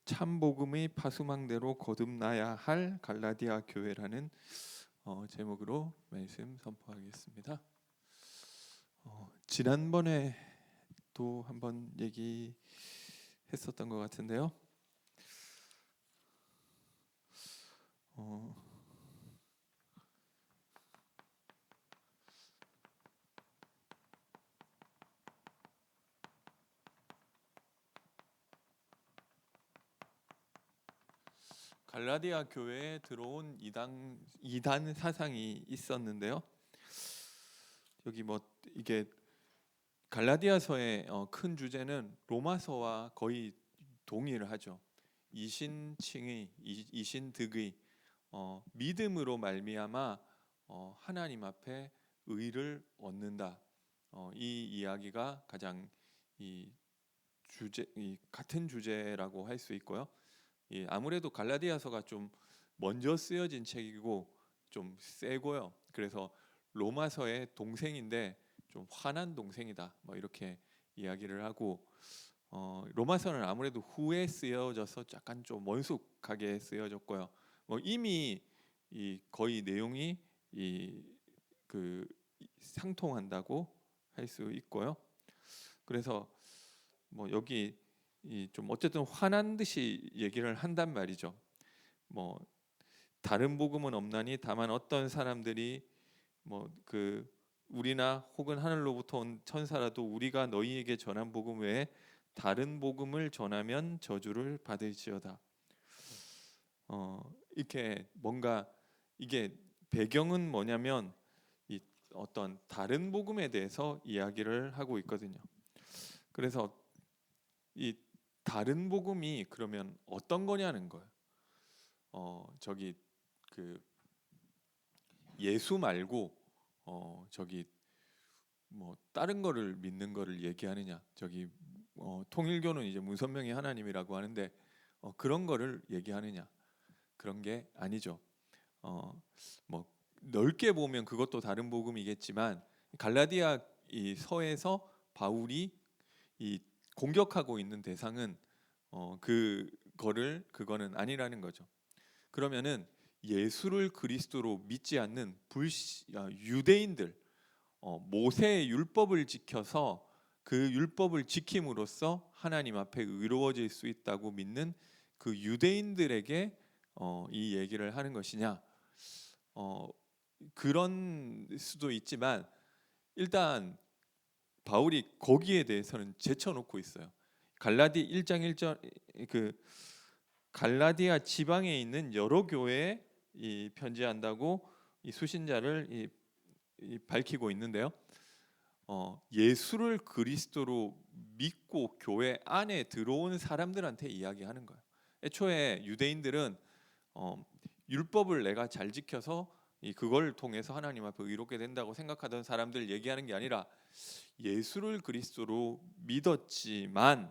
참 복음의 파수망대로 거듭나야 할 갈라디아 교회라는 제목으로 말씀 선포하겠습니다. 지난번에 또 한번 얘기했었던 것 같은데요. 갈라디아 교회에 들어온 이단 사상이 있었는데요. 여기 이게 갈라디아서의 큰 주제는 로마서와 거의 동의를 하죠. 이신득의 믿음으로 말미암아 하나님 앞에 의를 얻는다. 이 이야기가 가장 같은 주제라고 할 수 있고요. 아무래도 갈라디아서가 좀 먼저 쓰여진 책이고 좀 세고요. 그래서 로마서의 동생인데 좀 화난 동생이다. 이렇게 이야기를 하고 로마서는 아무래도 후에 쓰여져서 약간 좀 원숙하게 쓰여졌고요. 이미 거의 내용이 상통한다고 할 수 있고요. 그래서 여기 좀 어쨌든 화난 듯이 얘기를 한단 말이죠. 다른 복음은 없나니 다만 어떤 사람들이 우리나 혹은 하늘로부터 온 천사라도 우리가 너희에게 전한 복음 외에 다른 복음을 전하면 저주를 받을지어다. 이렇게 뭔가 이게 배경은 뭐냐면 어떤 다른 복음에 대해서 이야기를 하고 있거든요. 그래서 이 다른 복음이 그러면 어떤 거냐는 거예요. 예수 말고 다른 거를 믿는 거를 얘기하느냐. 통일교는 이제 문선명이 하나님이라고 하는데 그런 거를 얘기하느냐. 그런 게 아니죠. 넓게 보면 그것도 다른 복음이겠지만 갈라디아 이 서에서 바울이 공격하고 있는 대상은 그거는 아니라는 거죠. 그러면은 예수를 그리스도로 믿지 않는 유대인들, 모세의 율법을 지켜서 그 율법을 지킴으로써 하나님 앞에 의로워질 수 있다고 믿는 그 유대인들에게 이 얘기를 하는 것이냐? 그런 수도 있지만 일단 바울이 거기에 대해서는 제쳐놓고 있어요. 갈라디 1장 1절 갈라디아 지방에 있는 여러 교회에 편지한다고 이 수신자를 밝히고 있는데요. 예수를 그리스도로 믿고 교회 안에 들어온 사람들한테 이야기하는 거예요. 애초에 유대인들은 율법을 내가 잘 지켜서 그걸 통해서 하나님 앞에 의롭게 된다고 생각하던 사람들 얘기하는 게 아니라 예수를 그리스도로 믿었지만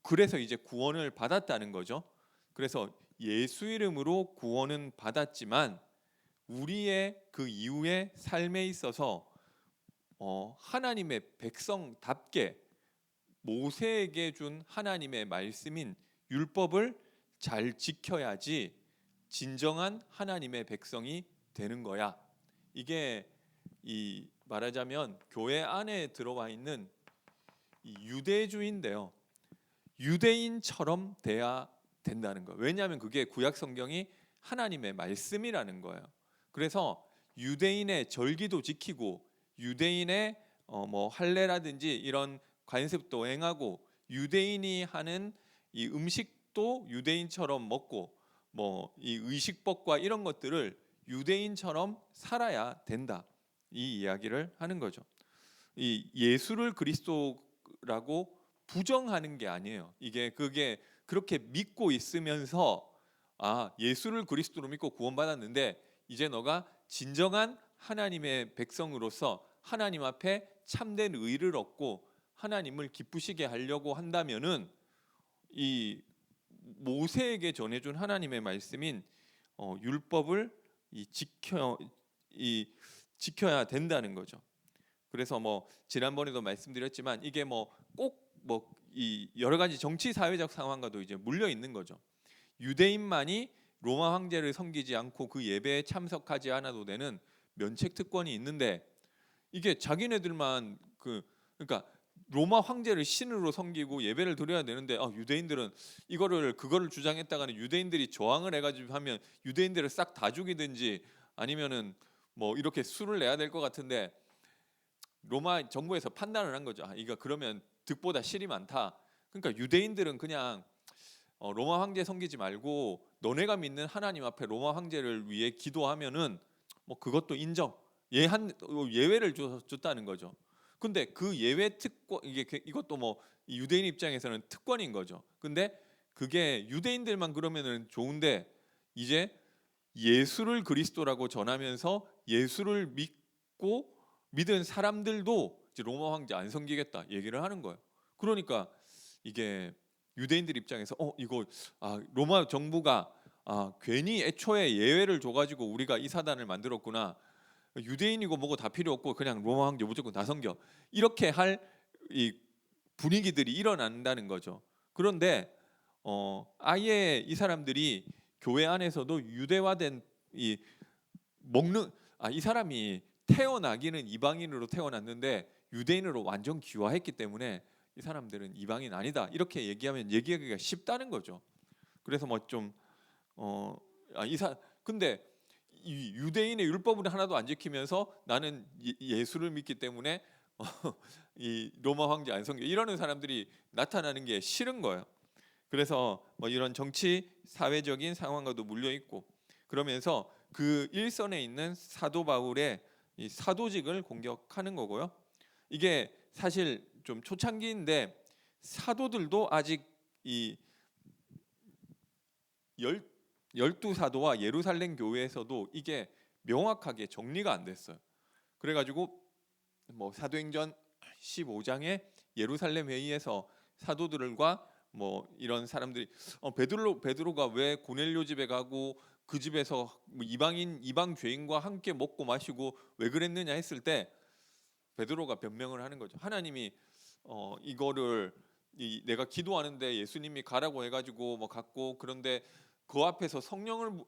그래서 이제 구원을 받았다는 거죠. 그래서 예수 이름으로 구원은 받았지만 우리의 그 이후의 삶에 있어서 하나님의 백성답게 모세에게 준 하나님의 말씀인 율법을 잘 지켜야지 진정한 하나님의 백성이 되는 거야. 이게 말하자면 교회 안에 들어와 있는 유대주의인데요. 유대인처럼 돼야 된다는 거예요. 왜냐하면 그게 구약 성경이 하나님의 말씀이라는 거예요. 그래서 유대인의 절기도 지키고 유대인의 할례라든지 이런 관습도 행하고 유대인이 하는 이 음식도 유대인처럼 먹고 이 의식법과 이런 것들을 유대인처럼 살아야 된다. 이 이야기를 하는 거죠. 이 예수를 그리스도라고 부정하는 게 아니에요. 그게 그렇게 믿고 있으면서 예수를 그리스도로 믿고 구원받았는데 이제 너가 진정한 하나님의 백성으로서 하나님 앞에 참된 의를 얻고 하나님을 기쁘시게 하려고 한다면은 이 모세에게 전해준 하나님의 말씀인 율법을 지켜야 된다는 거죠. 그래서 지난번에도 말씀드렸지만 이게 꼭 이 여러 가지 정치 사회적 상황과도 이제 물려 있는 거죠. 유대인만이 로마 황제를 섬기지 않고 그 예배에 참석하지 않아도 되는 면책 특권이 있는데 이게 자기네들만 그러니까 로마 황제를 신으로 섬기고 예배를 드려야 되는데 유대인들은 그거를 주장했다가는 유대인들이 저항을 해가지고 하면 유대인들을 싹 다 죽이든지 아니면은 뭐 이렇게 수를 내야 될 것 같은데 로마 정부에서 판단을 한 거죠. 이거 그러면 득보다 실이 많다. 그러니까 유대인들은 그냥 로마 황제 섬기지 말고 너네가 믿는 하나님 앞에 로마 황제를 위해 기도하면은 뭐 그것도 인정. 예외를 줬다는 거죠. 근데 그 예외 특권 이것도 뭐 유대인 입장에서는 특권인 거죠. 근데 그게 유대인들만 그러면은 좋은데 이제 예수를 그리스도라고 전하면서 예수를 믿은 사람들도 이제 로마 황제 안 섬기겠다 얘기를 하는 거예요. 그러니까 이게 유대인들 입장에서 이거 로마 정부가 괜히 애초에 예외를 줘가지고 우리가 이 사단을 만들었구나. 유대인이고 뭐고 다 필요 없고 그냥 로마 황제 무조건 다 섬겨. 이렇게 할 이 분위기들이 일어난다는 거죠. 그런데 아예 이 사람들이 교회 안에서도 유대화된 이 이 사람이 태어나기는 이방인으로 태어났는데 유대인으로 완전 귀화했기 때문에 이 사람들은 이방인 아니다 이렇게 얘기하면 얘기하기가 쉽다는 거죠. 그래서 뭐 좀 근데 이 유대인의 율법을 하나도 안 지키면서 나는 예수를 믿기 때문에 이 로마 황제 안 섬겨 이러는 사람들이 나타나는 게 싫은 거예요. 그래서 뭐 이런 정치 사회적인 상황과도 물려 있고 그러면서 그 일선에 있는 사도 바울의 이 사도직을 공격하는 거고요. 이게 사실 좀 초창기인데 사도들도 아직 이 12사도와 예루살렘 교회에서도 이게 명확하게 정리가 안 됐어요. 그래가지고 뭐 사도행전 15장에 예루살렘 회의에서 사도들과 뭐 이런 사람들이 베드로가 왜 고넬료 집에 가고 그 집에서 뭐 이방 죄인과 함께 먹고 마시고 왜 그랬느냐 했을 때 베드로가 변명을 하는 거죠. 하나님이 이거를 내가 기도하는데 예수님이 가라고 해가지고 뭐 갔고 그런데 그 앞에서 성령을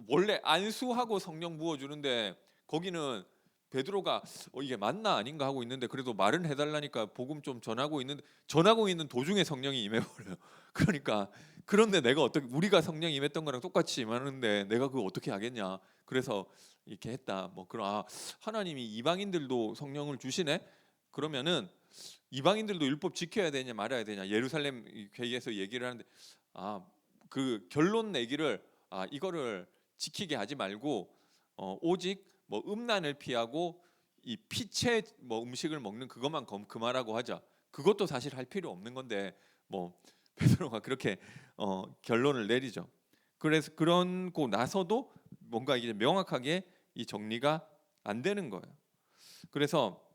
원래 안수하고 성령 부어주는데 거기는 베드로가 이게 맞나 아닌가 하고 있는데 그래도 말은 해달라니까 복음 좀 전하고 있는 도중에 성령이 임해버려요. 그러니까 그런데 내가 어떻게 우리가 성령 임했던 거랑 똑같이 임하는데 내가 그거 어떻게 하겠냐. 그래서 이렇게 했다. 뭐 그런 하나님이 이방인들도 성령을 주시네. 그러면은 이방인들도 율법 지켜야 되냐 말아야 되냐 예루살렘 회의에서 얘기를 하는데 그 결론 내기를 이거를 지키게 하지 말고 오직 뭐 음란을 피하고 이 피체 뭐 음식을 먹는 그것만 금하라고 하자. 그것도 사실 할 필요 없는 건데 뭐 베드로가 그렇게 결론을 내리죠. 그래서 그런고 나서도 뭔가 이제 명확하게 이 정리가 안 되는 거예요. 그래서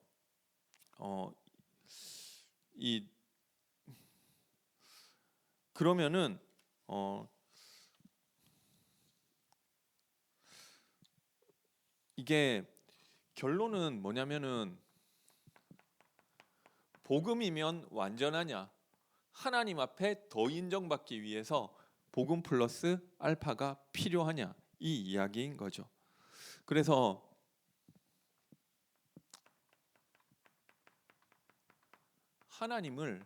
이 그러면은 이게 결론은 뭐냐면은 복음이면 완전하냐? 하나님 앞에 더 인정받기 위해서 복음 플러스 알파가 필요하냐? 이 이야기인 거죠. 그래서 하나님을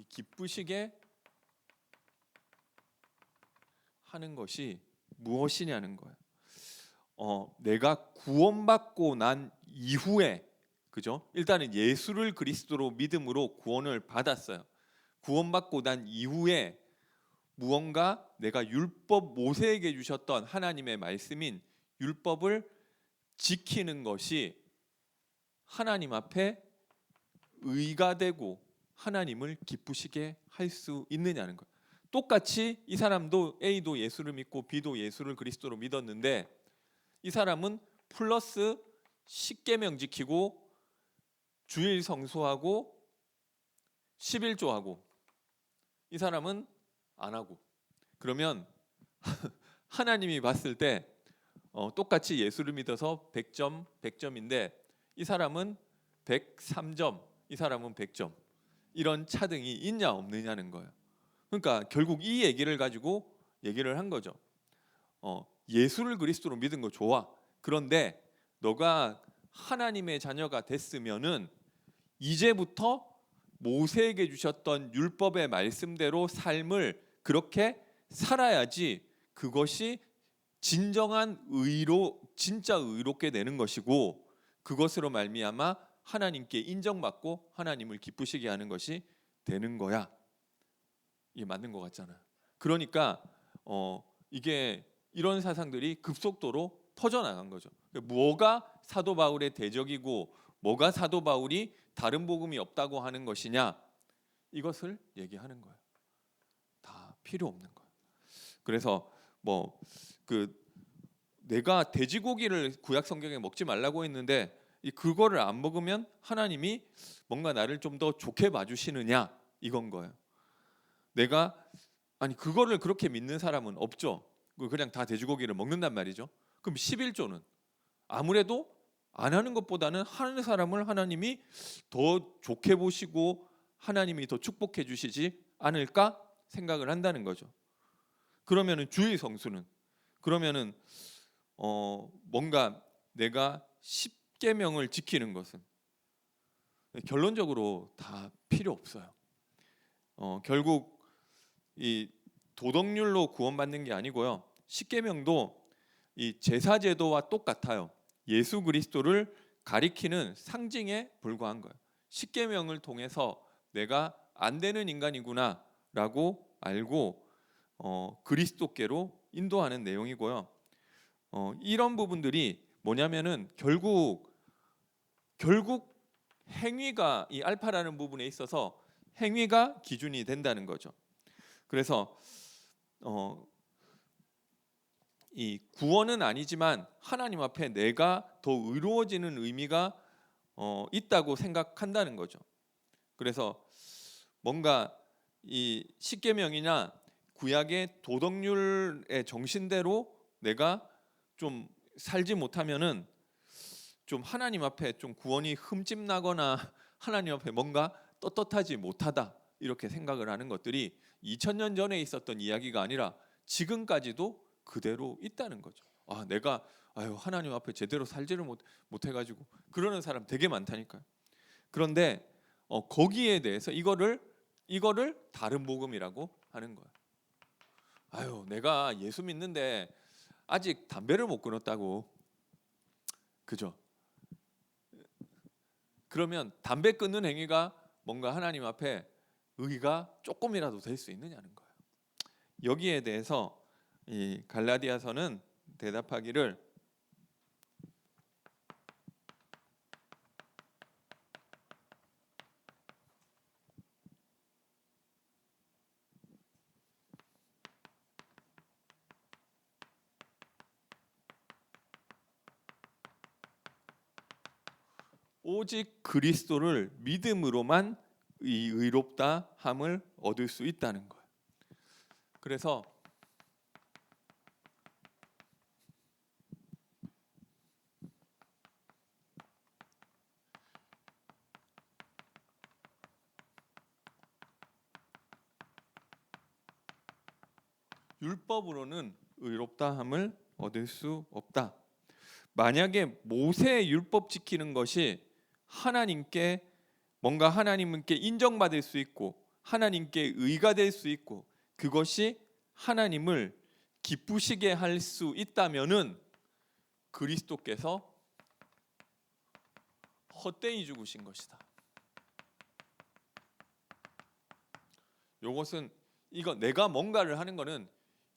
기쁘시게 하는 것이 무엇이냐는 거예요. 내가 구원받고 난 이후에 그죠? 일단은 예수를 그리스도로 믿음으로 구원을 받았어요. 구원받고 난 이후에 무언가 내가 율법 모세에게 주셨던 하나님의 말씀인 율법을 지키는 것이 하나님 앞에 의가 되고 하나님을 기쁘시게 할 수 있느냐는 거예요. 똑같이 이 사람도 A도 예수를 믿고 B도 예수를 그리스도로 믿었는데 이 사람은 플러스 10계명 지키고 주일 성수하고 11조하고 이 사람은 안 하고 그러면 하나님이 봤을 때 똑같이 예수를 믿어서 100점 100점인데 이 사람은 103점, 이 사람은 100점. 이런 차등이 있냐 없느냐는 거예요. 그러니까 결국 이 얘기를 가지고 얘기를 한 거죠. 예수를 그리스도로 믿은 거 좋아. 그런데 너가 하나님의 자녀가 됐으면은 이제부터 모세에게 주셨던 율법의 말씀대로 삶을 그렇게 살아야지 그것이 진정한 진짜 의롭게 되는 것이고, 그것으로 말미암아 하나님께 인정받고 하나님을 기쁘시게 하는 것이 되는 거야. 이게 맞는 것 같잖아. 그러니까 이게 이런 사상들이 급속도로 터져나간 거죠. 뭐가 사도 바울의 대적이고 뭐가 사도 바울이 다른 복음이 없다고 하는 것이냐, 이것을 얘기하는 거예요. 다 필요 없는 거예요. 그래서 내가 돼지고기를 구약 성경에 먹지 말라고 했는데 그거를 안 먹으면 하나님이 뭔가 나를 좀 더 좋게 봐주시느냐, 이건 거예요. 그거를 그렇게 믿는 사람은 없죠. 그냥 다 돼지고기를 먹는단 말이죠. 그럼 11조는 아무래도 안 하는 것보다는 하는 사람을 하나님이 더 좋게 보시고 하나님이 더 축복해 주시지 않을까 생각을 한다는 거죠. 그러면은 주의 성수는, 그러면은 뭔가 내가 10계명을 지키는 것은 결론적으로 다 필요 없어요. 결국 이 도덕률로 구원받는 게 아니고요. 10계명도 이 제사 제도와 똑같아요. 예수 그리스도를 가리키는 상징에 불과한 거예요. 10계명을 통해서 내가 안 되는 인간이구나라고 알고 그리스도께로 인도하는 내용이고요. 이런 부분들이 뭐냐면은 결국 행위가, 이 알파라는 부분에 있어서 행위가 기준이 된다는 거죠. 그래서 이 구원은 아니지만 하나님 앞에 내가 더 의로워지는 의미가 있다고 생각한다는 거죠. 그래서 뭔가 이 십계명이나 구약의 도덕률의 정신대로 내가 좀 살지 못하면은 좀 하나님 앞에 좀 구원이 흠집나거나 하나님 앞에 뭔가 떳떳하지 못하다, 이렇게 생각을 하는 것들이 2000년 전에 있었던 이야기가 아니라 지금까지도 그대로 있다는 거죠. 내가 하나님 앞에 제대로 살지를 못해가지고 그러는 사람 되게 많다니까요. 그런데 거기에 대해서 이거를 다른 복음이라고 하는 거예요. 내가 예수 믿는데 아직 담배를 못 끊었다고, 그죠? 그러면 담배 끊는 행위가 뭔가 하나님 앞에 의가 조금이라도 될 수 있느냐는 거예요. 여기에 대해서 이 갈라디아서는 대답하기를 오직 그리스도를 믿음으로만 이 의롭다 함을 얻을 수 있다는 거예요. 그래서 율법으로는 의롭다 함을 얻을 수 없다. 만약에 모세의 율법 지키는 것이 하나님께 뭔가 하나님께 인정받을 수 있고 하나님께 의가 될 수 있고 그것이 하나님을 기쁘시게 할 수 있다면은 그리스도께서 헛되이 죽으신 것이다. 요것은 이거 내가 뭔가를 하는 거는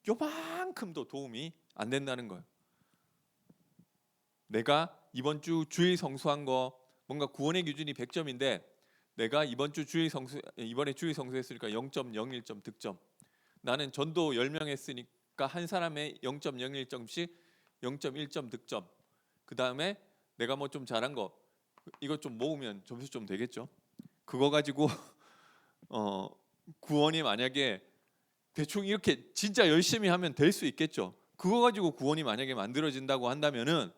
요만큼도 도움이 안 된다는 거예요. 내가 이번 주 주일 성수한 거 뭔가 구원의 기준이 100점인데 내가 이번에 주일 성수했으니까 0.01점 득점. 나는 전도 10명 했으니까 한 사람의 0.01점씩 0.1점 득점. 그 다음에 내가 뭐 좀 잘한 거 이것 좀 모으면 점수 좀 되겠죠. 그거 가지고 구원이 만약에 대충 이렇게 진짜 열심히 하면 될 수 있겠죠. 그거 가지고 구원이 만약에 만들어진다고 한다면은,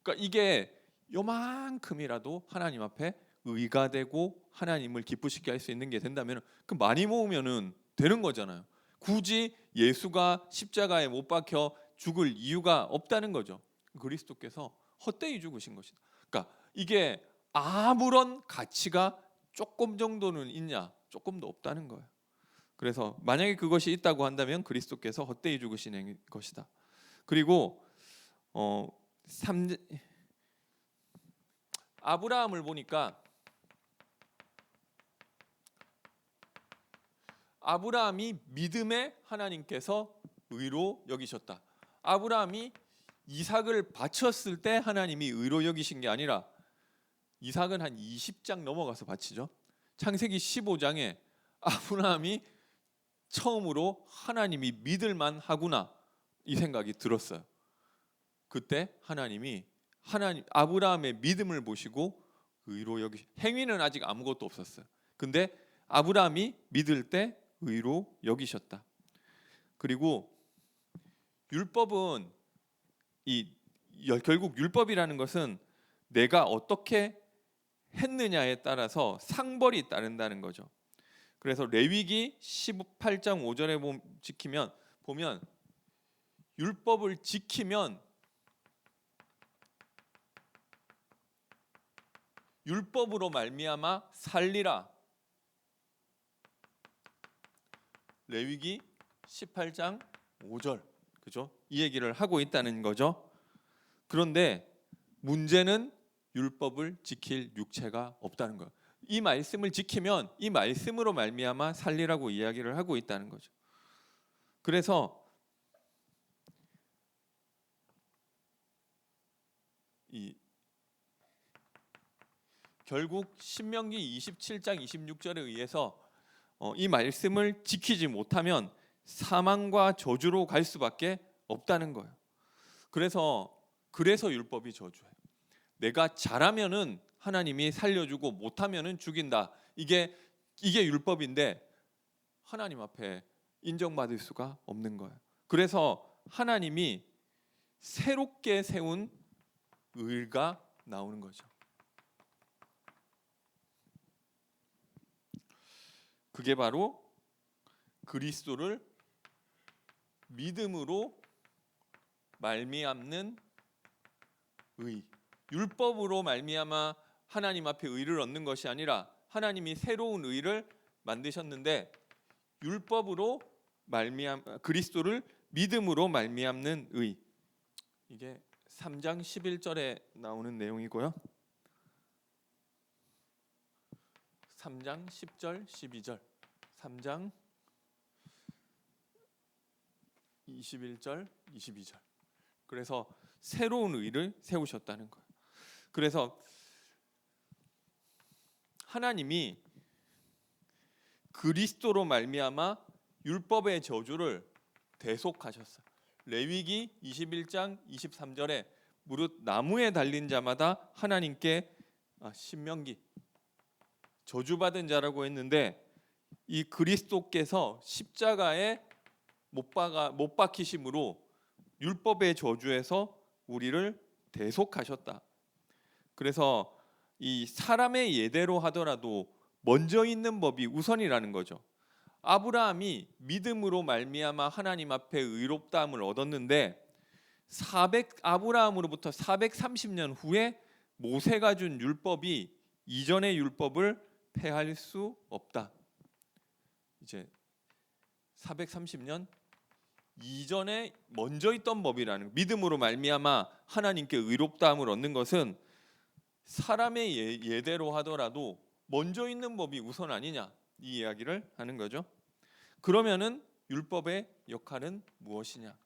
그러니까 이게 요만큼이라도 하나님 앞에 의가 되고 하나님을 기쁘시게 할 수 있는 게 된다면 그 많이 모으면은 되는 거잖아요. 굳이 예수가 십자가에 못 박혀 죽을 이유가 없다는 거죠. 그리스도께서 헛되이 죽으신 것이다. 그러니까 이게 아무런 가치가 조금 정도는 있냐? 조금도 없다는 거예요. 그래서 만약에 그것이 있다고 한다면 그리스도께서 헛되이 죽으신 것이다. 그리고 어, 아브라함을 보니까 아브라함이 믿음에 하나님께서 의로 여기셨다. 아브라함이 이삭을 바쳤을 때 하나님이 의로 여기신 게 아니라 이삭은 한 20장 넘어가서 바치죠. 창세기 15장에 아브라함이 처음으로 하나님이 믿을만 하구나 이 생각이 들었어요. 그때 하나님이 아브라함의 믿음을 보시고 의로 여기 행위는 아직 아무것도 없었어요. 근데 아브라함이 믿을 때 의로 여기셨다. 그리고 율법은 결국 율법이라는 것은 내가 어떻게 했느냐에 따라서 상벌이 따른다는 거죠. 그래서 레위기 18장 5절에 보면 율법을 지키면 율법으로 말미암아 살리라. 레위기 18장 5절. 그죠? 이 얘기를 하고 있다는 거죠. 그런데 문제는 율법을 지킬 육체가 없다는 거예요. 이 말씀을 지키면 이 말씀으로 말미암아 살리라고 이야기를 하고 있다는 거죠. 그래서 결국 신명기 27장 26절에 의해서 이 말씀을 지키지 못하면 사망과 저주로 갈 수밖에 없다는 거예요. 그래서 율법이 저주예요. 내가 잘하면은 하나님이 살려주고 못하면은 죽인다. 이게 율법인데 하나님 앞에 인정받을 수가 없는 거예요. 그래서 하나님이 새롭게 세운 의가 나오는 거죠. 그게 바로 그리스도를 믿음으로 말미암는 의. 율법으로 말미암아 하나님 앞에 의를 얻는 것이 아니라 하나님이 새로운 의를 만드셨는데 율법으로 그리스도를 믿음으로 말미암는 의. 이게 3장 11절에 나오는 내용이고요. 3장 10절 12절 3장 21절 22절. 그래서 새로운 의를 세우셨다는 거예요. 그래서 하나님이 그리스도로 말미암아 율법의 저주를 대속하셨어요. 레위기 21장 23절에 무릇 나무에 달린 자마다 하나님께 신명기 저주받은 자라고 했는데 이 그리스도께서 십자가에 못 박히심으로 율법의 저주에서 우리를 대속하셨다. 그래서 이 사람의 예대로 하더라도 먼저 있는 법이 우선이라는 거죠. 아브라함이 믿음으로 말미암아 하나님 앞에 의롭다함을 얻었는데 아브라함으로부터 430년 후에 모세가 준 율법이 이전의 율법을 폐할 수 없다. 이제 430년 이전에 먼저 있던 법이라는 믿음으로 말미암아 하나님께 의롭다함을 얻는 것은 사람의 예대로 하더라도 먼저 있는 법이 우선 아니냐 이 이야기를 하는 거죠. 그러면은 율법의 역할은 무엇이냐?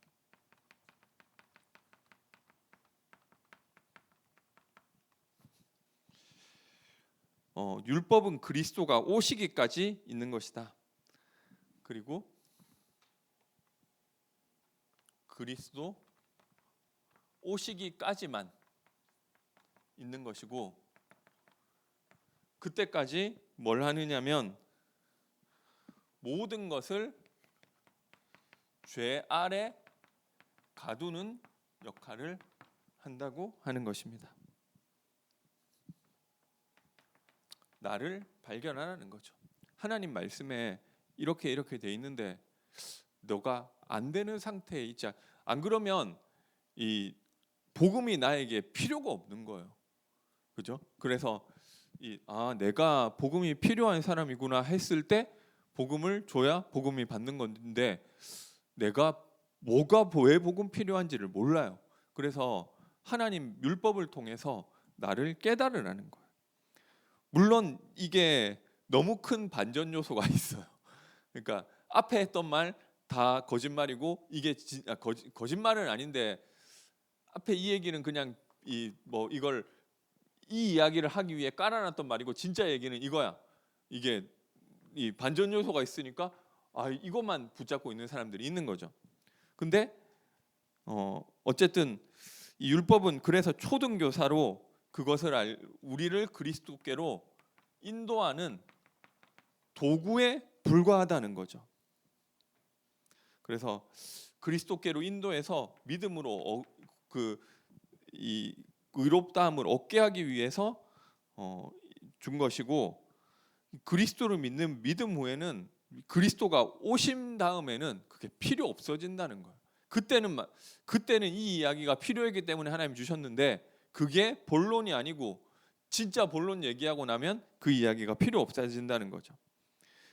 율법은 그리스도가 오시기까지 있는 것이다. 그리고 그리스도 오시기까지만 있는 것이고 그때까지 뭘 하느냐면 모든 것을 죄 아래 가두는 역할을 한다고 하는 것입니다. 나를 발견하라는 거죠. 하나님 말씀에 이렇게 돼 있는데 너가 안 되는 상태에 있지 안 그러면 이 복음이 나에게 필요가 없는 거예요. 그죠? 그래서 내가 복음이 필요한 사람이구나 했을 때 복음을 줘야 복음이 받는 건데 내가 뭐가 왜 복음 필요한지를 몰라요. 그래서 하나님 율법을 통해서 나를 깨달으라는 거예요. 물론 이게 너무 큰 반전 요소가 있어요. 그러니까 앞에 했던 말 다 거짓말이고 이게 거짓말은 아닌데 앞에 이 얘기는 그냥 이걸 이 이야기를 하기 위해 깔아놨던 말이고 진짜 얘기는 이거야. 이게 이 반전 요소가 있으니까 이것만 붙잡고 있는 사람들이 있는 거죠. 근데 어쨌든 이 율법은 그래서 초등교사로 그것을 우리를 그리스도께로 인도하는 도구에 불과하다는 거죠. 그래서 그리스도께로 인도해서 믿음으로 이 의롭다함을 얻게 하기 위해서 준 것이고 그리스도를 믿는 믿음 후에는 그리스도가 오신 다음에는 그게 필요 없어진다는 거예요. 그때는 이 이야기가 필요했기 때문에 하나님 주셨는데 그게 본론이 아니고 진짜 본론 얘기하고 나면 그 이야기가 필요 없어진다는 거죠.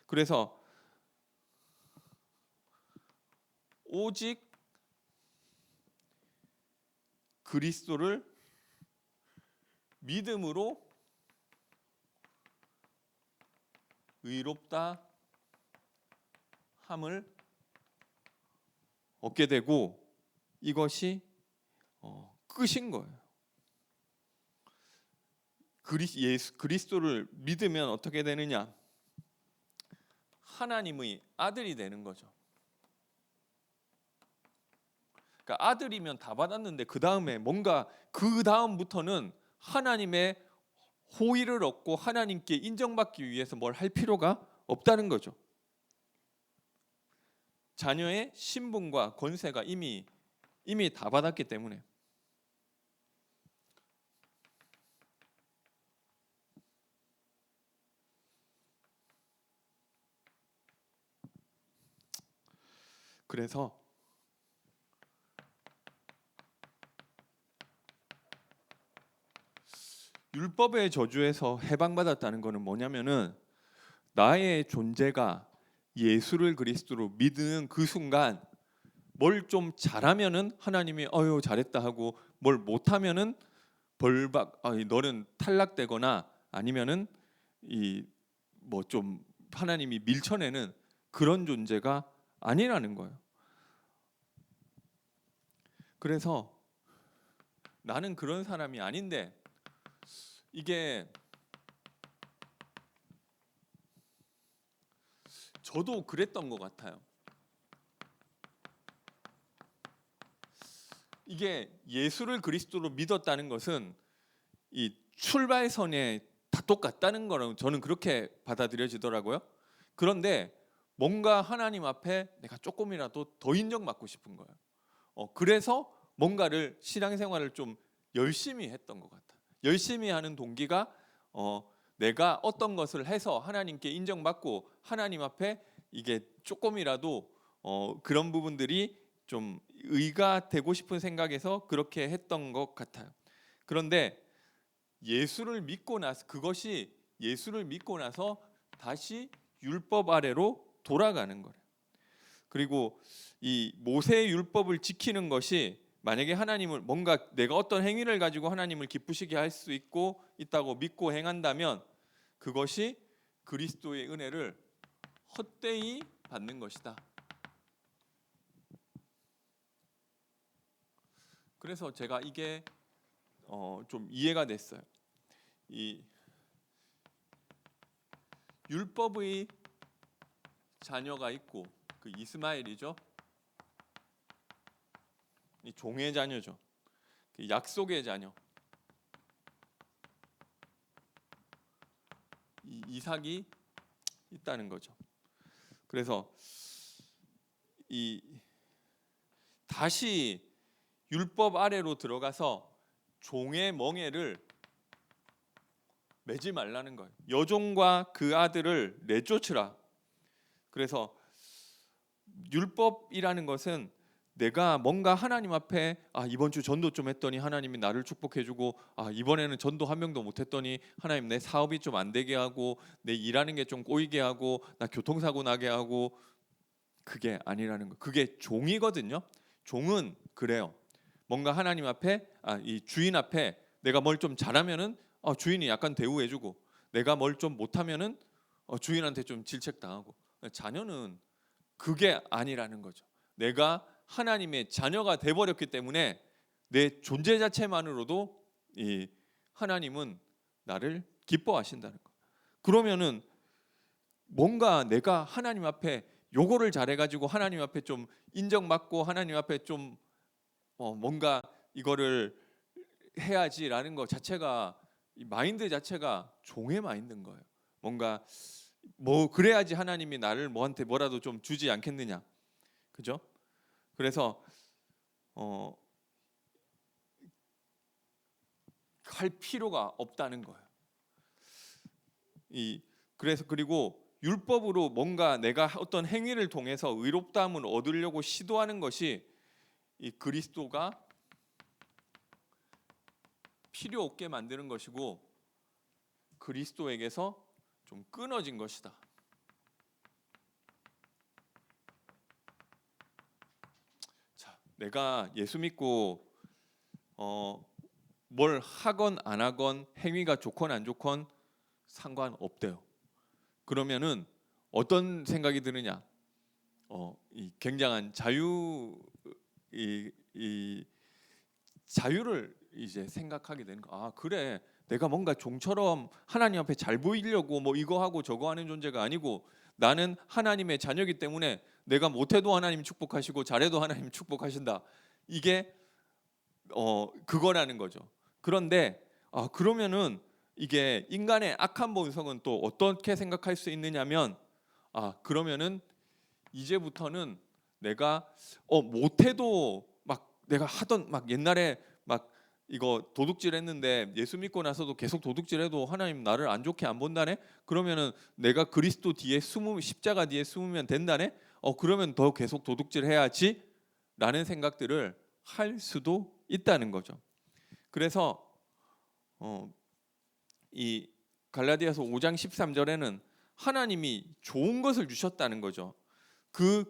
그래서 오직 그리스도를 믿음으로 의롭다 함을 얻게 되고 이것이 끝인 거예요. 그리스도를 믿으면 어떻게 되느냐? 하나님의 아들이 되는 거죠. 그러니까 아들이면 다 받았는데 그 다음에 뭔가 그 다음부터는 하나님의 호의를 얻고 하나님께 인정받기 위해서 뭘 할 필요가 없다는 거죠. 자녀의 신분과 권세가 이미 다 받았기 때문에. 그래서 율법의 저주에서 해방받았다는 것은 뭐냐면은 나의 존재가 예수를 그리스도로 믿는 그 순간 뭘 좀 잘하면은 하나님이 잘했다 하고 뭘 못하면은 너는 탈락되거나 아니면은 좀 하나님이 밀쳐내는 그런 존재가 아니라는 거예요. 그래서 나는 그런 사람이 아닌데 이게 저도 그랬던 것 같아요. 이게 예수를 그리스도로 믿었다는 것은 이 출발선에 다 똑같다는 거는 저는 그렇게 받아들여지더라고요. 그런데 뭔가 하나님 앞에 내가 조금이라도 더 인정받고 싶은 거예요. 그래서 뭔가를 신앙생활을 좀 열심히 했던 것 같아요. 열심히 하는 동기가 내가 어떤 것을 해서 하나님께 인정받고 하나님 앞에 이게 조금이라도 그런 부분들이 좀 의가 되고 싶은 생각에서 그렇게 했던 것 같아요. 그런데 예수를 믿고 나서 다시 율법 아래로 돌아가는 거예요. 그리고 이 모세의 율법을 지키는 것이 만약에 하나님을 뭔가 내가 어떤 행위를 가지고 하나님을 기쁘시게 할 수 있다고 믿고 행한다면 그것이 그리스도의 은혜를 헛되이 받는 것이다. 그래서 제가 이게 좀 이해가 됐어요. 이 율법의 자녀가 있고 그 이스마엘이죠. 이 종의 자녀죠. 그 약속의 자녀. 이 이삭이 있다는 거죠. 그래서 다시 율법 아래로 들어가서 종의 멍에를 매지 말라는 거예요. 여종과 그 아들을 내쫓으라. 그래서 율법이라는 것은 내가 뭔가 하나님 앞에 이번 주 전도 좀 했더니 하나님이 나를 축복해주고, 이번에는 전도 한 명도 못했더니 하나님 내 사업이 좀 안 되게 하고, 내 일하는 게 좀 꼬이게 하고, 나 교통사고 나게 하고, 그게 아니라는 거. 그게 종이거든요. 종은 그래요. 뭔가 하나님 앞에 이 주인 앞에 내가 뭘 좀 잘하면은 주인이 약간 대우해주고, 내가 뭘 좀 못하면은 주인한테 좀 질책당하고. 자녀는 그게 아니라는 거죠. 내가 하나님의 자녀가 돼버렸기 때문에 내 존재 자체만으로도 이 하나님은 나를 기뻐하신다는 거. 그러면은 뭔가 내가 하나님 앞에 요거를 잘해가지고 하나님 앞에 좀 인정받고 하나님 앞에 좀 뭔가 이거를 해야지라는 것 자체가, 이 마인드 자체가 종의 마인드인 거예요. 뭔가 뭐 그래야지 하나님이 나를 뭐한테 뭐라도 좀 주지 않겠느냐, 그죠? 그래서 할 필요가 없다는 거예요. 그래서 그리고 율법으로 뭔가 내가 어떤 행위를 통해서 의롭다함을 얻으려고 시도하는 것이 이 그리스도가 필요 없게 만드는 것이고 그리스도에게서 좀 끊어진 것이다. 자, 내가 예수 믿고 뭘 하건 안 하건 행위가 좋건 안 좋건 상관없대요. 그러면은 어떤 생각이 드느냐? 이 굉장한 이 자유를 이제 생각하게 되는 거. 그래, 내가 뭔가 종처럼 하나님 앞에 잘 보이려고 뭐 이거 하고 저거 하는 존재가 아니고 나는 하나님의 자녀이기 때문에 내가 못해도 하나님 축복하시고 잘해도 하나님 축복하신다. 이게 그거라는 거죠. 그런데 그러면은 이게 인간의 악한 본성은 또 어떻게 생각할 수 있느냐면 그러면은 이제부터는 내가 못해도 막 내가 하던 막 옛날에 막 이거 도둑질했는데 예수 믿고 나서도 계속 도둑질해도 하나님 나를 안 좋게 안 본다네. 그러면은 내가 그리스도 뒤에 십자가 뒤에 숨으면 된다네. 그러면 더 계속 도둑질해야지라는 생각들을 할 수도 있다는 거죠. 그래서 이 갈라디아서 5장 13절에는 하나님이 좋은 것을 주셨다는 거죠. 그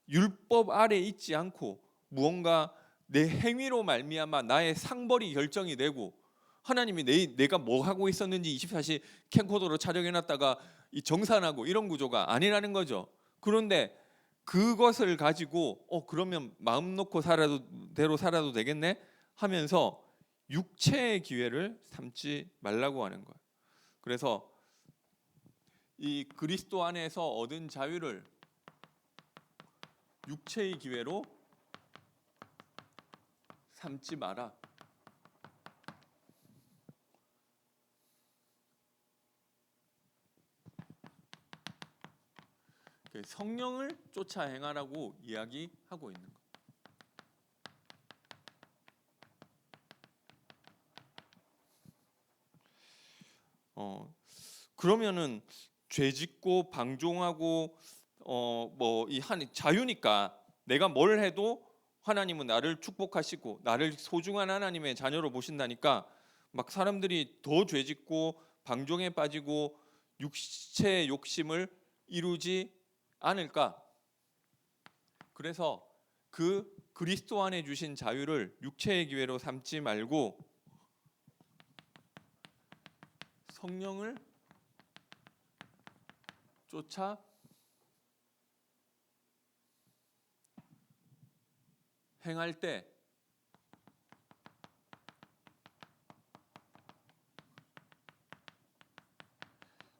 율법 아래 있지 않고 무언가 내 행위로 말미암아 나의 상벌이 결정이 되고 하나님이 내가 뭐 하고 있었는지 24시 캠코더로 촬영해놨다가 이 정산하고 이런 구조가 아니라는 거죠. 그런데 그것을 가지고 그러면 마음 놓고 대로 살아도 되겠네 하면서 육체의 기회를 삼지 말라고 하는 거예요. 그래서 이 그리스도 안에서 얻은 자유를 육체의 기회로 삼지 마라. 성령을 쫓아 행하라고 이야기하고 있는 거. 그러면은 죄짓고 방종하고 뭐 이 자유니까 내가 뭘 해도 하나님은 나를 축복하시고 나를 소중한 하나님의 자녀로 보신다니까 막 사람들이 더 죄짓고 방종에 빠지고 육체의 욕심을 이루지 않을까? 그래서 그 그리스도 안에 주신 자유를 육체의 기회로 삼지 말고 성령을 쫓아 행할 때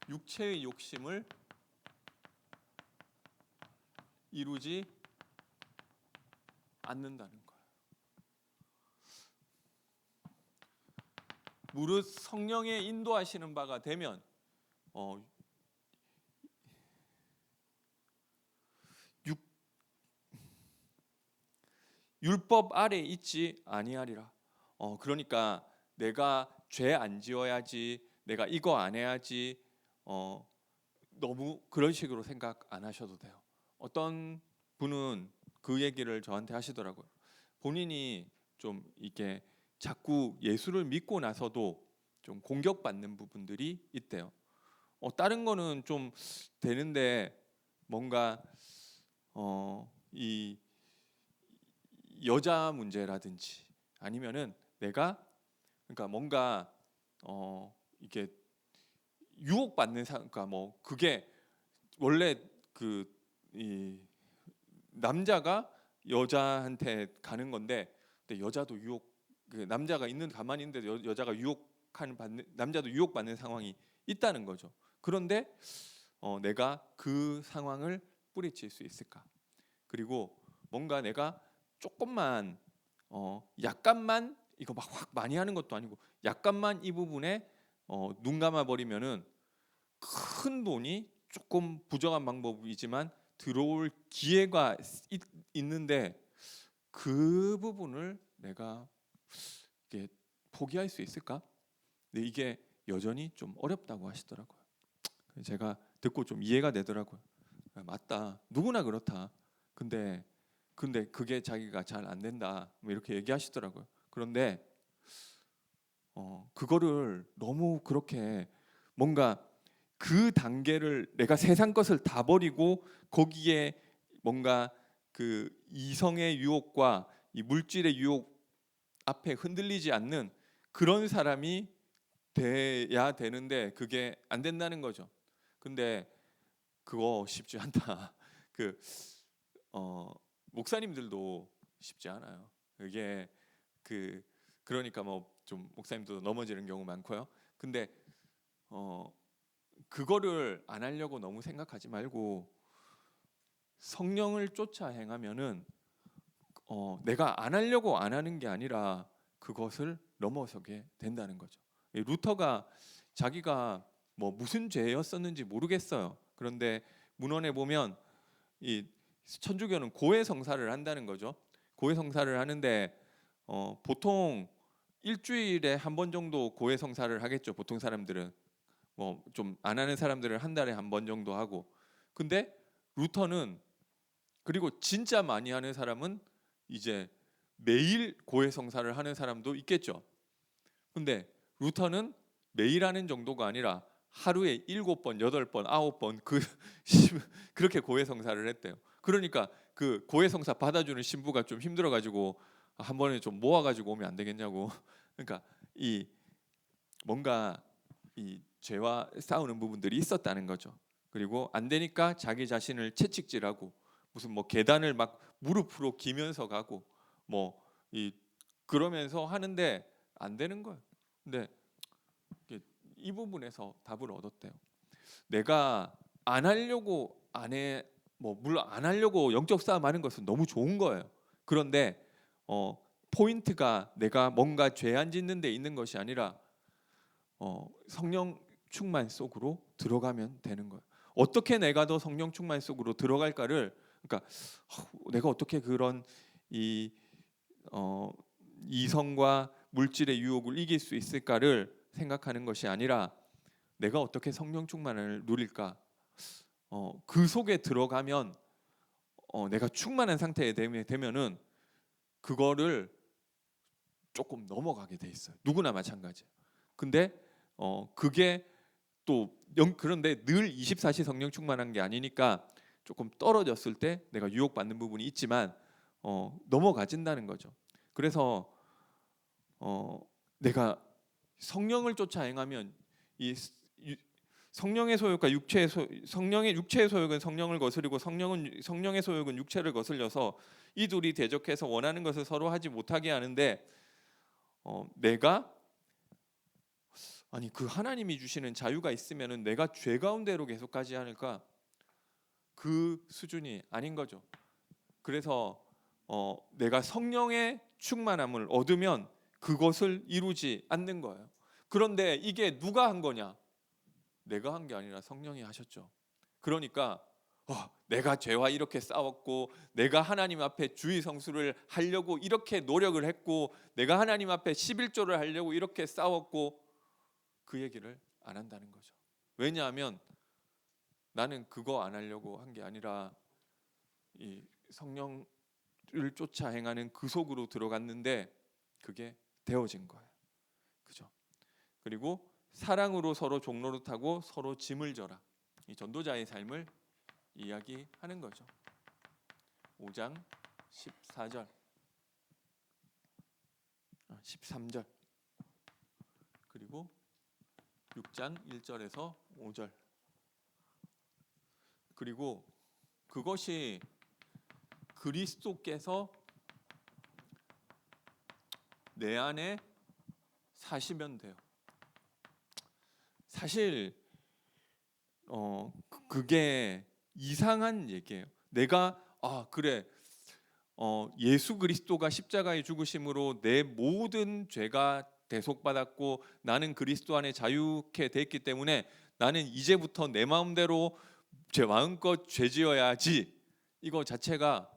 육체의 욕심을 이루지 않는다는 거예요. 무릇 성령의 인도하시는 바가 되면 율법 아래 있지 아니하리라. 그러니까 내가 죄 안 지어야지, 내가 이거 안 해야지 너무 그런 식으로 생각 안 하셔도 돼요. 어떤 분은 그 얘기를 저한테 하시더라고요. 본인이 좀 이게 자꾸 예수를 믿고 나서도 좀 공격받는 부분들이 있대요. 다른 거는 좀 되는데 뭔가 이 여자 문제라든지 아니면은 내가 그러니까 뭔가 이게 유혹받는 그러니까 뭐 그게 원래 그 이 남자가 여자한테 가는 건데 근데 여자도 그 남자가 있는 가만히 있는데 여자가 유혹하는 받는 남자도 유혹받는 상황이 있다는 거죠. 그런데 내가 그 상황을 뿌리칠 수 있을까? 그리고 뭔가 내가 조금만 약간만 이거 막 확 많이 하는 것도 아니고 약간만 이 부분에 눈 감아 버리면은 큰 돈이 조금 부정한 방법이지만 들어올 기회가 있는데 그 부분을 내가 이게 포기할 수 있을까? 근데 이게 여전히 좀 어렵다고 하시더라고요. 제가 듣고 좀 이해가 되더라고요. 맞다. 누구나 그렇다. 근데 그게 자기가 잘 안 된다. 뭐 이렇게 얘기하시더라고요. 그런데 그거를 너무 그렇게 뭔가 그 단계를 내가 세상 것을 다 버리고 거기에 뭔가 그 이성의 유혹과 이 물질의 유혹 앞에 흔들리지 않는 그런 사람이 돼야 되는데 그게 안 된다는 거죠. 근데 그거 쉽지 않다. 그 목사님들도 쉽지 않아요. 그게 그러니까 뭐 좀 목사님도 넘어지는 경우 많고요. 근데 그거를 안 하려고 너무 생각하지 말고 성령을 쫓아 행하면은 내가 안 하려고 안 하는 게 아니라 그것을 넘어서게 된다는 거죠. 루터가 자기가 뭐 무슨 죄였었는지 모르겠어요. 그런데 문헌에 보면 이 천주교는 고해성사를 한다는 거죠. 고해성사를 하는데 보통 일주일에 한 번 정도 고해성사를 하겠죠. 보통 사람들은 뭐 좀 안 하는 사람들은 한 달에 한 번 정도 하고. 근데 루터는 그리고 진짜 많이 하는 사람은 이제 매일 고해성사를 하는 사람도 있겠죠. 근데 루터는 매일 하는 정도가 아니라 하루에 7번, 8번, 9번 그렇게 고해성사를 했대요. 그러니까 그 고해성사 받아주는 신부가 좀 힘들어가지고 한 번에 좀 모아가지고 오면 안 되겠냐고. 그러니까 이 뭔가 이 죄와 싸우는 부분들이 있었다는 거죠. 그리고 안 되니까 자기 자신을 채찍질하고 무슨 뭐 계단을 막 무릎으로 기면서 가고 뭐 이 그러면서 하는데 안 되는 거예요. 근데 이 부분에서 답을 얻었대요. 내가 안 하려고 안 해, 뭐 물론 안 하려고 영적 싸움 하는 것은 너무 좋은 거예요. 그런데 포인트가 내가 뭔가 죄 안 짓는 데 있는 것이 아니라 성령 충만 속으로 들어가면 되는 거예요. 어떻게 내가 더 성령 충만 속으로 들어갈까를 그러니까 내가 어떻게 그런 이 이성과 물질의 유혹을 이길 수 있을까를 생각하는 것이 아니라 내가 어떻게 성령 충만을 누릴까? 그 속에 들어가면 내가 충만한 상태에 되면은 그거를 조금 넘어가게 돼 있어요. 누구나 마찬가지예요. 근데 그게 그런데 늘 24시 성령 충만한 게 아니니까 조금 떨어졌을 때 내가 유혹받는 부분이 있지만 넘어가진다는 거죠. 그래서 내가 성령을 쫓아 행하면 이 성령의 소욕과 성령의 육체의 소욕은 성령을 거스르고 성령의 소욕은 육체를 거슬려서 이 둘이 대적해서 원하는 것을 서로 하지 못하게 하는데 내가 아니 그 하나님이 주시는 자유가 있으면은 내가 죄 가운데로 계속 가지 않을까? 그 수준이 아닌 거죠. 그래서 내가 성령의 충만함을 얻으면 그것을 이루지 않는 거예요. 그런데 이게 누가 한 거냐? 내가 한 게 아니라 성령이 하셨죠. 그러니까 내가 죄와 이렇게 싸웠고 내가 하나님 앞에 주의 성수를 하려고 이렇게 노력을 했고 내가 하나님 앞에 11조를 하려고 이렇게 싸웠고 그 얘기를 안 한다는 거죠. 왜냐하면 나는 그거 안 하려고 한 게 아니라 이 성령을 쫓아 행하는 그 속으로 들어갔는데 그게 되어진 거예요. 그죠? 그리고 사랑으로 서로 종노릇하고 서로 짐을 져라. 이 전도자의 삶을 이야기하는 거죠. 5장 14절, 13절, 그리고 6장 1절에서 5절. 그리고 그것이 그리스도께서 내 안에 사시면 돼요. 사실 그게 이상한 얘기예요. 내가 그래 예수 그리스도가 십자가에 죽으심으로 내 모든 죄가 대속받았고 나는 그리스도 안에 자유케 됐기 때문에 나는 이제부터 내 마음대로 제 마음껏 죄지어야지. 이거 자체가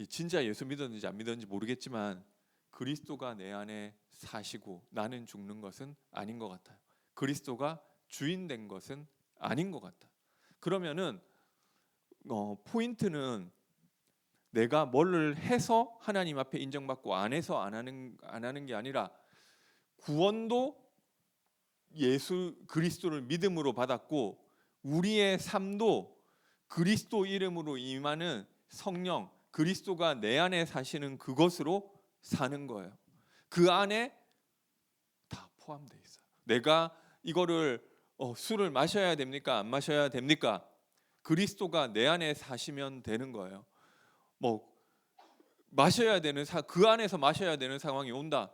진짜 예수 믿었는지 안 믿었는지 모르겠지만 그리스도가 내 안에 사시고 나는 죽는 것은 아닌 것 같아요. 그리스도가 주인 된 것은 아닌 것 같아요. 그러면은 포인트는 내가 뭘 해서 하나님 앞에 인정받고 안 해서 안 하는 게 아니라 구원도 예수 그리스도를 믿음으로 받았고 우리의 삶도 그리스도 이름으로 임하는 성령 그리스도가 내 안에 사시는 그것으로 사는 거예요. 그 안에 다 포함되어 있어요. 내가 이거를 술을 마셔야 됩니까? 안 마셔야 됩니까? 그리스도가 내 안에 사시면 되는 거예요. 뭐 마셔야 되는 그 안에서 마셔야 되는 상황이 온다.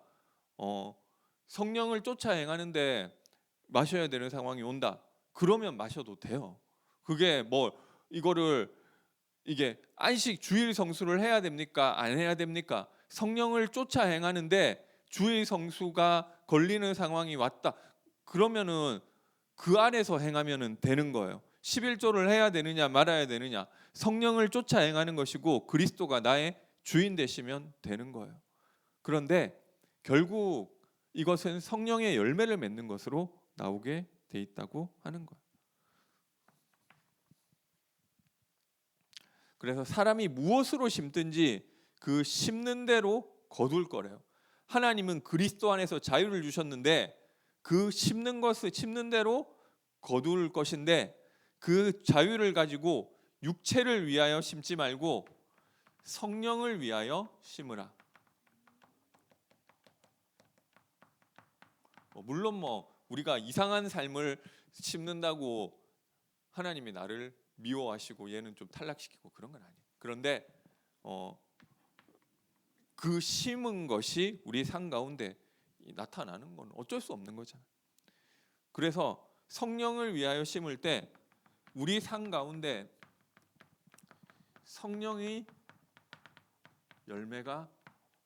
성령을 쫓아 행하는데 마셔야 되는 상황이 온다. 그러면 마셔도 돼요. 그게 뭐 이거를 이게 안식 주일 성수를 해야 됩니까? 안 해야 됩니까? 성령을 쫓아 행하는데 주일 성수가 걸리는 상황이 왔다. 그러면은 그 안에서 행하면은 되는 거예요. 11조를 해야 되느냐 말아야 되느냐 성령을 쫓아 행하는 것이고 그리스도가 나의 주인 되시면 되는 거예요. 그런데 결국 이것은 성령의 열매를 맺는 것으로 나오게 돼 있다고 하는 거예요. 그래서 사람이 무엇으로 심든지 그 심는 대로 거둘 거래요. 하나님은 그리스도 안에서 자유를 주셨는데 그 심는 것을 심는 대로 거둘 것인데 그 자유를 가지고 육체를 위하여 심지 말고 성령을 위하여 심으라. 물론 뭐 우리가 이상한 삶을 심는다고 하나님이 나를 미워하시고 얘는 좀 탈락시키고 그런 건 아니에요. 그런데 그 심은 것이 우리 삶 가운데 나타나는 건 어쩔 수 없는 거잖아요. 그래서 성령을 위하여 심을 때 우리 삶 가운데 성령의 열매가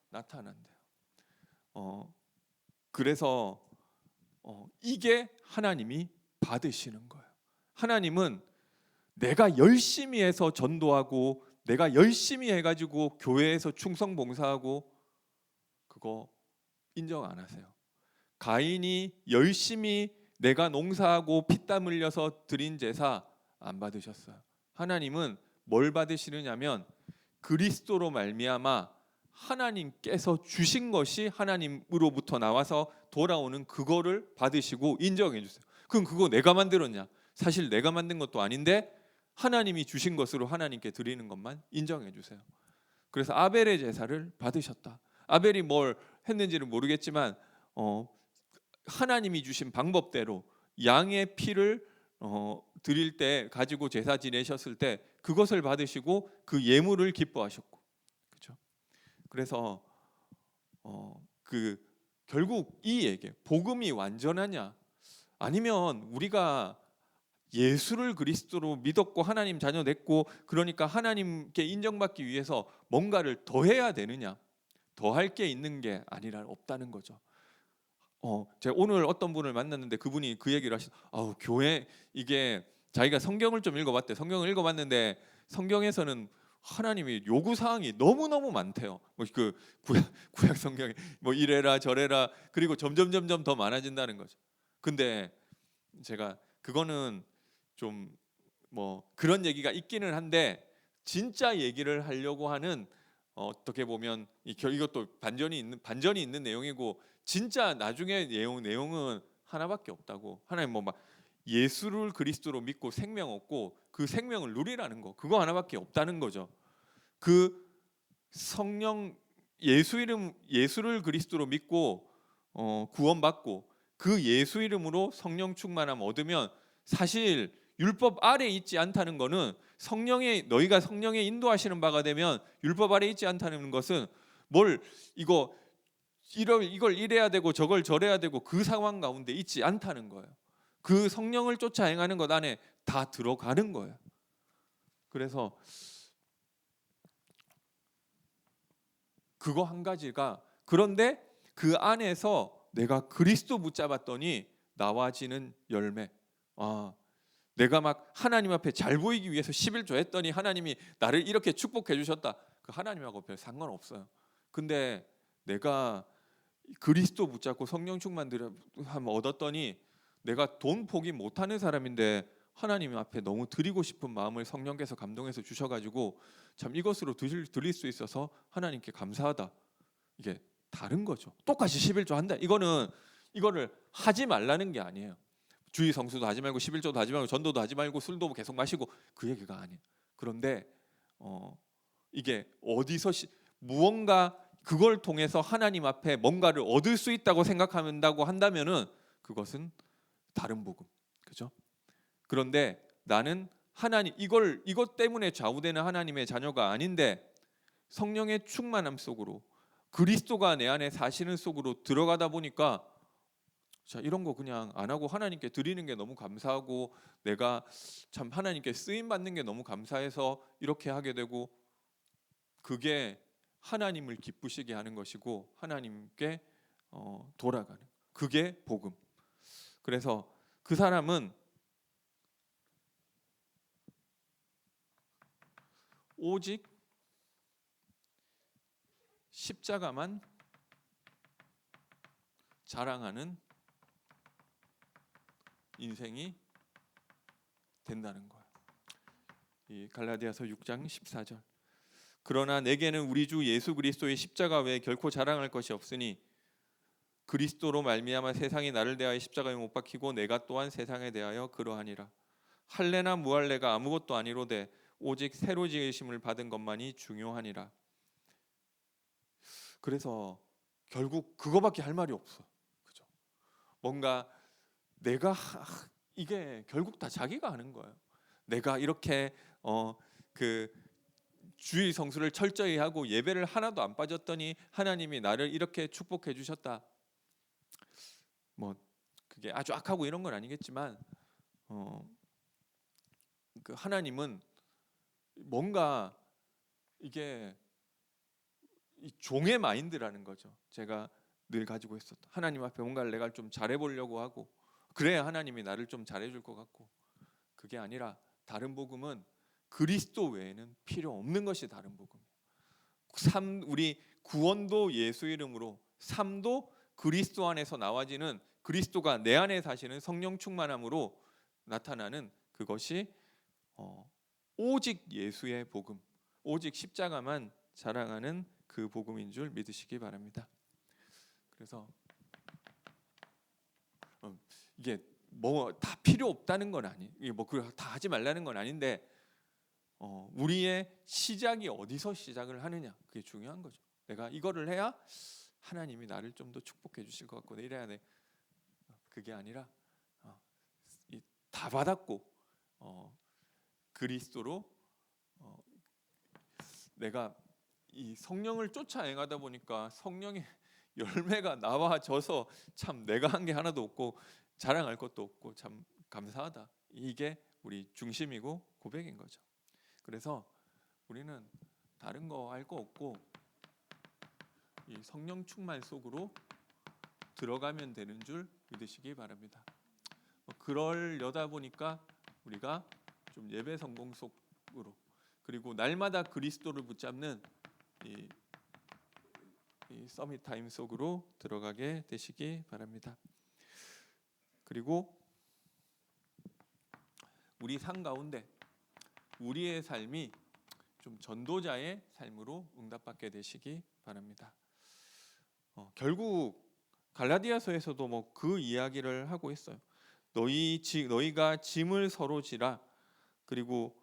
나타난대요. 그래서 이게 하나님이 받으시는 거예요. 하나님은 내가 열심히 해서 전도하고 내가 열심히 해가지고 교회에서 충성 봉사하고 그거 인정 안 하세요. 가인이 열심히 내가 농사하고 피땀 흘려서 드린 제사 안 받으셨어요. 하나님은 뭘 받으시느냐면 그리스도로 말미암아 하나님께서 주신 것이 하나님으로부터 나와서 돌아오는 그거를 받으시고 인정해 주세요. 그럼 그거 내가 만들었냐? 사실 내가 만든 것도 아닌데 하나님이 주신 것으로 하나님께 드리는 것만 인정해 주세요. 그래서 아벨의 제사를 받으셨다. 아벨이 뭘 했는지는 모르겠지만 하나님이 주신 방법대로 양의 피를 드릴 때 가지고 제사 지내셨을 때 그것을 받으시고 그 예물을 기뻐하셨고, 그렇죠? 그래서 결국 이 얘기 복음이 완전하냐? 아니면 우리가 예수를 그리스도로 믿었고 하나님 자녀 됐고 그러니까 하나님께 인정받기 위해서 뭔가를 더 해야 되느냐? 더 할 게 있는 게 아니라 없다는 거죠. 제가 오늘 어떤 분을 만났는데 그분이 그 얘기를 교회 이게 자기가 성경을 좀 읽어봤대. 성경을 읽어봤는데 성경에서는 하나님이 요구 사항이 너무 많대요. 그 구약 성경에 뭐 이래라 저래라 그리고 점점 더 많아진다는 거죠. 근데 제가 그거는 좀 뭐 그런 얘기가 있기는 한데 진짜 얘기를 하려고 하는 어떻게 보면 이것도 반전이 있는 내용이고 진짜 나중에 내용은 하나밖에 없다고. 하나님 뭐 막 예수를 그리스도로 믿고 생명 얻고 그 생명을 누리라는 거 그거 하나밖에 없다는 거죠. 그 성령 예수를 그리스도로 믿고 구원받고 그 예수 이름으로 성령 충만함 얻으면 사실 율법 아래 있지 않다는 거는 너희가 성령의 인도하시는 바가 되면 율법 아래 있지 않다는 것은 뭘 이걸 이래야 되고 저걸 저래야 되고 그 상황 가운데 있지 않다는 거예요. 그 성령을 쫓아 행하는 것 안에 다 들어가는 거예요. 그래서 그거 한 가지가 그런데 그 안에서 내가 그리스도 붙잡았더니 나와지는 열매. 내가 막 하나님 앞에 잘 보이기 위해서 11조 했더니 하나님이 나를 이렇게 축복해 주셨다. 그 하나님하고 별 상관없어요. 근데 내가 그리스도 붙잡고 성령 충만함 얻었더니 내가 돈 포기 못하는 사람인데 하나님 앞에 너무 드리고 싶은 마음을 성령께서 감동해서 주셔가지고 참 이것으로 드릴 수 있어서 하나님께 감사하다. 이게 다른 거죠. 똑같이 11조 한다. 이거를 하지 말라는 게 아니에요. 주의 성수도 하지 말고 11조도 하지 말고 전도도 하지 말고 술도 계속 마시고 그 얘기가 아니에요. 그런데 이게 어디서 무언가 그걸 통해서 하나님 앞에 뭔가를 얻을 수 있다고 생각한다고 한다면은 그것은 다른 복음. 그죠? 그런데 나는 이것 때문에 좌우되는 하나님의 자녀가 아닌데 성령의 충만함 속으로 그리스도가 내 안에 사시는 속으로 들어가다 보니까 자, 이런 거 그냥 안 하고 하나님께 드리는 게 너무 감사하고 내가 참 하나님께 쓰임 받는 게 너무 감사해서 이렇게 하게 되고 그게 하나님을 기쁘시게 하는 것이고 하나님께 돌아가는 그게 복음. 그래서 그 사람은 오직 십자가만 자랑하는 인생이 된다는 거예요. 이 갈라디아서 6장 14절. 그러나 내게는 우리 주 예수 그리스도의 십자가 외에 결코 자랑할 것이 없으니 그리스도로 말미암아 세상이 나를 대하여 십자가에 못 박히고 내가 또한 세상에 대하여 그러하니라. 할례나 무할례가 아무것도 아니로되 오직 새로 지으심을 받은 것만이 중요하니라. 그래서 결국 그거밖에 할 말이 없어. 그죠? 뭔가 이게 결국 다 자기가 하는 거예요. 내가 이렇게 그 주의 성수를 철저히 하고 예배를 하나도 안 빠졌더니 하나님이 나를 이렇게 축복해 주셨다. 뭐 그게 아주 악하고 이런 건 아니겠지만 그 하나님은 뭔가 이게 이 종의 마인드라는 거죠. 제가 늘 가지고 있었던 하나님 앞에 뭔가를 내가 좀 잘해보려고 하고 그래야 하나님이 나를 좀 잘해줄 것 같고 그게 아니라 다른 복음은 그리스도 외에는 필요 없는 것이 다른 복음이에요. 우리 구원도 예수 이름으로 삶도 그리스도 안에서 나와지는 그리스도가 내 안에 사시는 성령 충만함으로 나타나는 그것이 오직 예수의 복음, 오직 십자가만 자랑하는 그 복음인 줄 믿으시기 바랍니다. 그래서 이게 뭐 다 필요 없다는 건 아니, 이게 뭐 다 하지 말라는 건 아닌데 우리의 시작이 어디서 시작을 하느냐 그게 중요한 거죠. 내가 이거를 해야 하나님이 나를 좀 더 축복해 주실 것 같고 이래야 돼. 그게 아니라 다 받았고 그리스도로 내가 이 성령을 쫓아 행하다 보니까 성령의 열매가 나와져서 참 내가 한 게 하나도 없고 자랑할 것도 없고 참 감사하다. 이게 우리 중심이고 고백인 거죠. 그래서 우리는 다른 거 할 거 없고 이 성령 충만 속으로 들어가면 되는 줄 믿으시기 바랍니다. 그러려다 보니까 우리가 좀 예배 성공 속으로 그리고 날마다 그리스도를 붙잡는 이 서밋 타임 속으로 들어가게 되시기 바랍니다. 그리고 우리 삶 가운데 우리의 삶이 좀 전도자의 삶으로 응답받게 되시기 바랍니다. 결국 갈라디아서에서도 뭐 그 이야기를 하고 있어요. 너희가 짐을 서로 지라. 그리고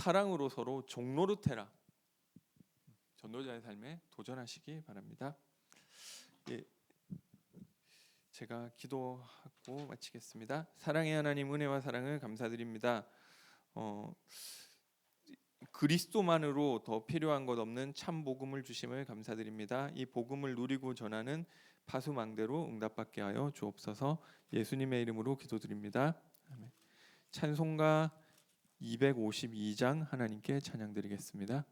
사랑으로 서로 종노릇해라. 전도자의 삶에 도전하시기 바랍니다. 예, 제가 기도하고 마치겠습니다. 사랑의 하나님, 은혜와 사랑을 감사드립니다. 그리스도만으로 더 필요한 것 없는 참 복음을 주심을 감사드립니다. 이 복음을 누리고 전하는 파수망대로 응답받게 하여 주옵소서. 예수님의 이름으로 기도드립니다. 아멘. 찬송가 252장 하나님께 찬양드리겠습니다.